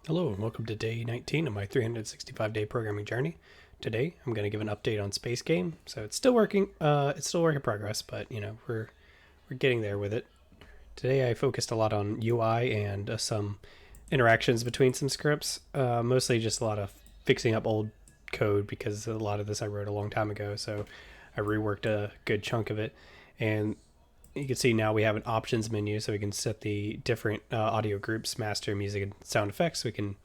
Hello and welcome to day 19 of my 365-day programming journey. Today I'm going to give an update on Space Game. So it's still working. It's still a work in progress, but we're getting there with it. Today I focused a lot on UI and some interactions between some scripts. Mostly just a lot of fixing up old code because a lot of this I wrote a long time ago. So I reworked a good chunk of it, and you can see now we have an options menu, so we can set the different audio groups, master, music, and sound effects. We can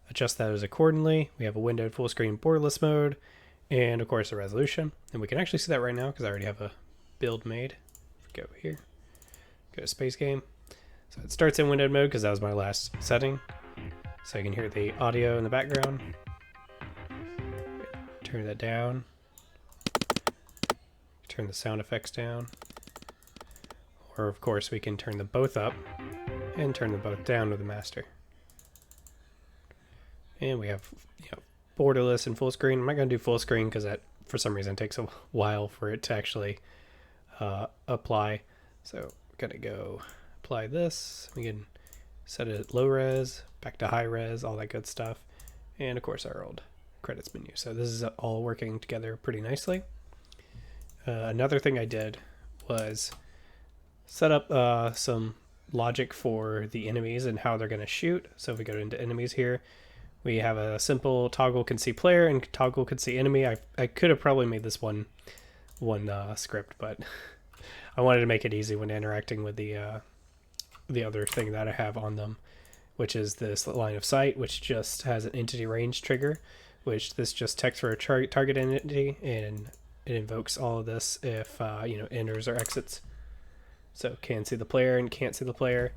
adjust those accordingly. We have a windowed full screen borderless mode, and of course a resolution. And we can actually see that right now because I already have a build made. Go here, go to Space Game. So it starts in windowed mode because that was my last setting. So you can hear the audio in the background. Turn that down. Turn the sound effects down. Or of course we can turn them both up and turn them both down with the master. And we have borderless and full screen. I'm not going to do full screen because that for some reason takes a while for it to actually apply. So we're going to go apply this. We can set it at low res, back to high res, all that good stuff. And of course our old credits menu. So this is all working together pretty nicely. Another thing I did was set up some logic for the enemies and how they're going to shoot. So if we go into enemies here, we have a simple toggle can see player and toggle can see enemy. I could have probably made this one script, but I wanted to make it easy when interacting with the other thing that I have on them, which is this line of sight, which just has an entity range trigger, which this just text for a target entity, and it invokes all of this if enters or exits. So can see the player and can't see the player.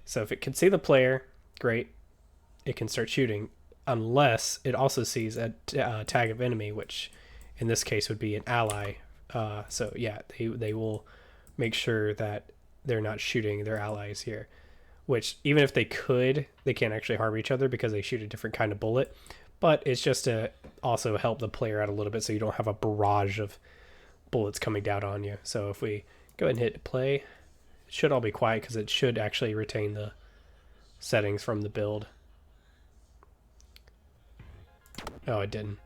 So if it can see the player, great, it can start shooting, unless it also sees a tag of enemy, which in this case would be an ally. So yeah, they will make sure that they're not shooting their allies here, which even if they could, they can't actually harm each other because they shoot a different kind of bullet. But it's just to also help the player out a little bit so you don't have a barrage of bullets coming down on you. So if we go ahead and hit play, it should all be quiet because it should actually retain the settings from the build. Oh, it didn't.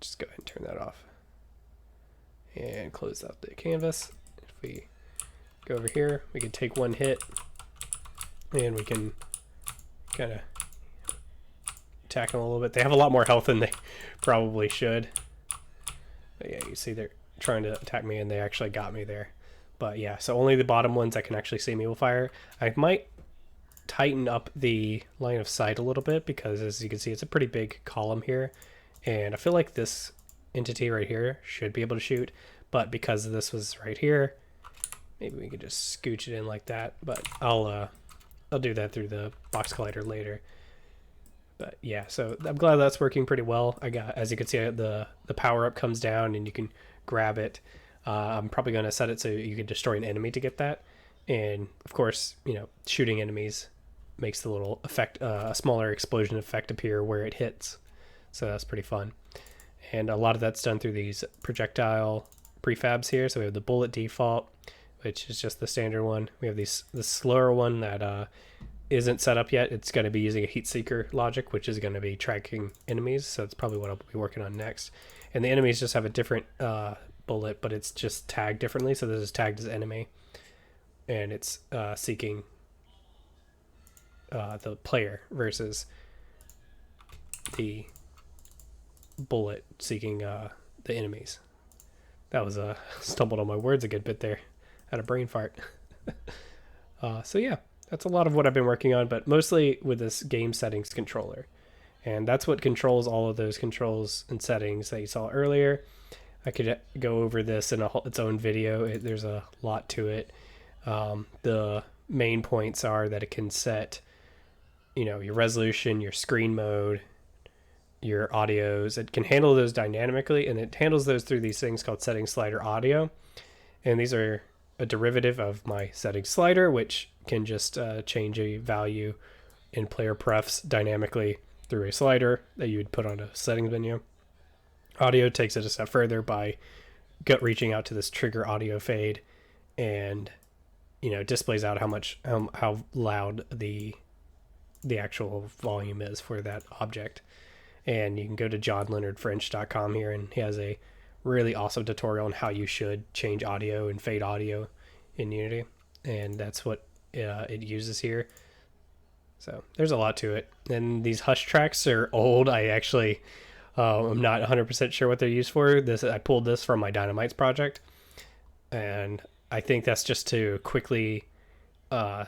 Just go ahead and turn that off. And close out the canvas. If we go over here, we can take one hit and we can kind of attack them a little bit. They have a lot more health than they probably should. But yeah, you see they're trying to attack me and they actually got me there. But yeah, so only the bottom ones that can actually see me will fire. I might tighten up the line of sight a little bit because as you can see, it's a pretty big column here. And I feel like this entity right here should be able to shoot. But because this was right here, maybe we could just scooch it in like that. But I'll do that through the box collider later. But yeah, so I'm glad that's working pretty well. I got, as you can see, the power up comes down and you can grab it. I'm probably going to set it so you can destroy an enemy to get that. And of course, shooting enemies makes the little effect, a smaller explosion effect appear where it hits. So that's pretty fun. And a lot of that's done through these projectile prefabs here. So we have the bullet default, which is just the standard one. We have the slower one that isn't set up yet. It's going to be using a heat seeker logic, which is going to be tracking enemies. So that's probably what I'll be working on next. And the enemies just have a different bullet, but it's just tagged differently. So this is tagged as enemy, and it's seeking the player versus the bullet seeking the enemies. That was stumbled on my words a good bit there. Had a brain fart. So yeah, that's a lot of what I've been working on, but mostly with this game settings controller. And that's what controls all of those controls and settings that you saw earlier. I could go over this in its own video. There's a lot to it. The main points are that it can set, your resolution, your screen mode, your audios. It can handle those dynamically, and it handles those through these things called setting slider audio. And these are a derivative of my setting slider, which can just change a value in player prefs dynamically through a slider that you would put on a settings menu. Audio takes it a step further by reaching out to this trigger audio fade and displays out how loud the the actual volume is for that object. And you can go to johnleonardfrench.com here, and he has a really awesome tutorial on how you should change audio and fade audio in Unity, and that's what it uses here. So there's a lot to it. And these hush tracks are old. I actually I'm not 100% sure what they're used for. I pulled this from my Dynamites project, and I think that's just to quickly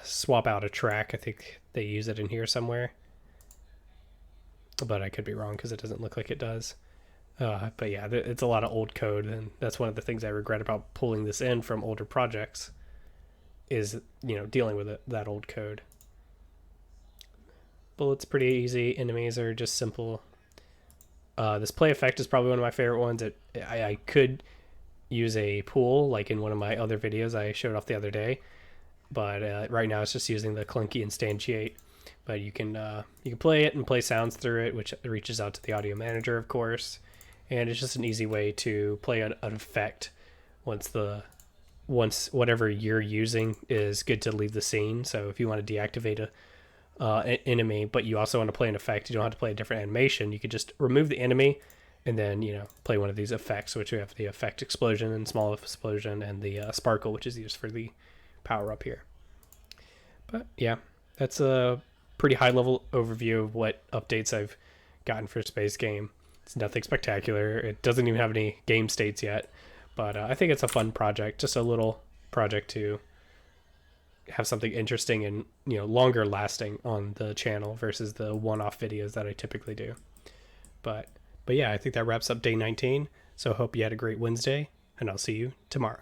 swap out a track. I think they use it in here somewhere, but I could be wrong because it doesn't look like it does. But yeah, it's a lot of old code, and that's one of the things I regret about pulling this in from older projects is, dealing with that old code. Bullets pretty easy. Enemies are just simple. This play effect is probably one of my favorite ones. I could use a pool like in one of my other videos I showed off the other day, but right now it's just using the clunky instantiate. But you can play it and play sounds through it, which reaches out to the audio manager, of course, and it's just an easy way to play an effect once whatever you're using is good to leave the scene. So if you want to deactivate an enemy, but you also want to play an effect, you don't have to play a different animation. You could just remove the enemy and then play one of these effects, which we have the effect explosion and small explosion, and the sparkle, which is used for the power up here. But yeah, that's a pretty high level overview of what updates I've gotten for Space Game. It's nothing spectacular. It doesn't even have any game states yet, but I think it's a fun project, just a little project to have something interesting and longer lasting on the channel versus the one-off videos that I typically do. But yeah, I think that wraps up day 19. So I hope you had a great Wednesday, and I'll see you tomorrow.